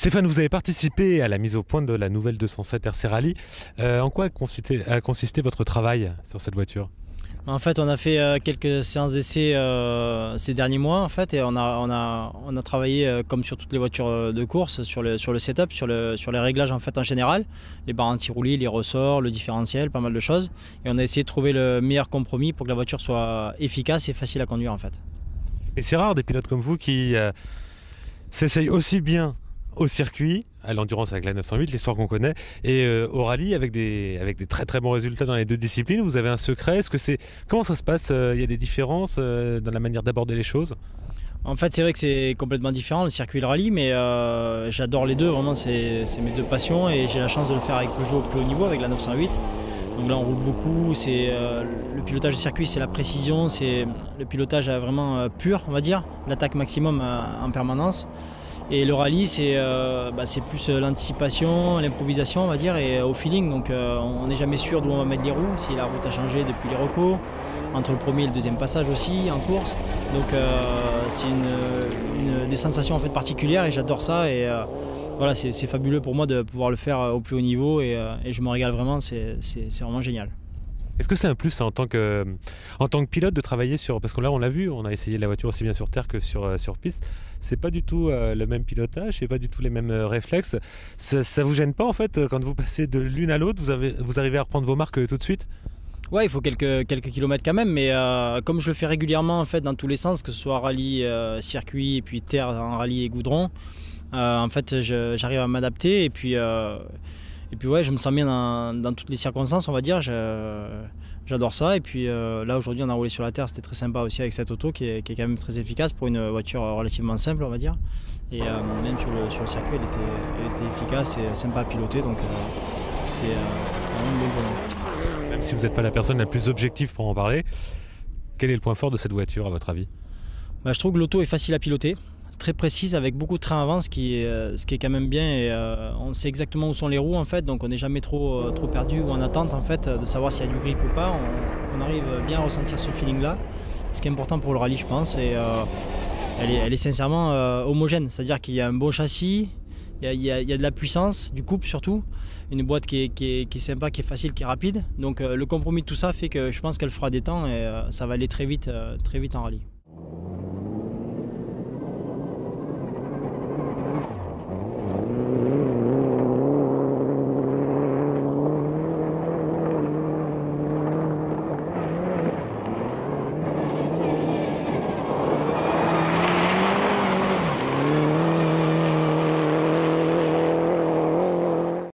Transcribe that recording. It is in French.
Stéphane, vous avez participé à la mise au point de la nouvelle 207 RC Rally. En quoi a consisté votre travail sur cette voiture? En fait, on a fait quelques séances d'essai ces derniers mois en fait, et on a travaillé comme sur toutes les voitures de course sur le setup, sur les réglages en fait en général, les barres anti-roulis, les ressorts, le différentiel, pas mal de choses. Et on a essayé de trouver le meilleur compromis pour que la voiture soit efficace et facile à conduire en fait. Et c'est rare des pilotes comme vous qui s'essayent aussi bien au circuit, à l'endurance avec la 908, l'histoire qu'on connaît, et au rallye avec des très très bons résultats dans les deux disciplines. Vous avez un secret? Comment ça se passe? Il y a des différences dans la manière d'aborder les choses? En fait, c'est vrai que c'est complètement différent le circuit et le rallye, mais j'adore les deux, vraiment c'est mes deux passions, et j'ai la chance de le faire avec Peugeot au plus haut niveau, avec la 908. Donc là on roule beaucoup, le pilotage de circuit, c'est la précision, c'est le pilotage vraiment pur, on va dire, l'attaque maximum en permanence. Et le rallye, c'est plus l'anticipation, l'improvisation, on va dire, et au feeling. Donc on n'est jamais sûr d'où on va mettre les roues, si la route a changé depuis les recos, entre le premier et le deuxième passage aussi en course. Donc c'est des sensations en fait particulières, et j'adore ça. Et voilà, c'est fabuleux pour moi de pouvoir le faire au plus haut niveau, et je me régale vraiment, c'est vraiment génial. Est-ce que c'est un plus en tant que pilote de travailler sur... Parce que là on l'a vu, on a essayé la voiture aussi bien sur terre que sur piste. C'est pas du tout le même pilotage, c'est pas du tout les mêmes réflexes. Ça vous gêne pas en fait quand vous passez de l'une à l'autre, vous arrivez à reprendre vos marques tout de suite? Ouais, il faut quelques kilomètres quand même, mais comme je le fais régulièrement en fait dans tous les sens, que ce soit rallye, circuit, et puis terre en rallye et goudron, en fait j'arrive à m'adapter, et puis ouais, je me sens bien dans toutes les circonstances, on va dire. J'adore ça. Et puis là aujourd'hui on a roulé sur la terre, c'était très sympa aussi avec cette auto qui est quand même très efficace pour une voiture relativement simple, on va dire. Et même sur le circuit elle était efficace et sympa à piloter, donc c'était vraiment une belle journée. Même si vous n'êtes pas la personne la plus objective pour en parler, quel est le point fort de cette voiture à votre avis? Je trouve que l'auto est facile à piloter, très précise, avec beaucoup de train avant, ce qui est quand même bien, et on sait exactement où sont les roues en fait, donc on n'est jamais trop perdu ou en attente en fait de savoir s'il y a du grip ou pas. On arrive bien à ressentir ce feeling là, ce qui est important pour le rallye je pense, et elle est sincèrement homogène, c'est-à-dire qu'il y a un bon châssis, il y a de la puissance, du couple surtout, une boîte qui est sympa, qui est facile, qui est rapide, donc le compromis de tout ça fait que je pense qu'elle fera des temps, et ça va aller très vite en rallye.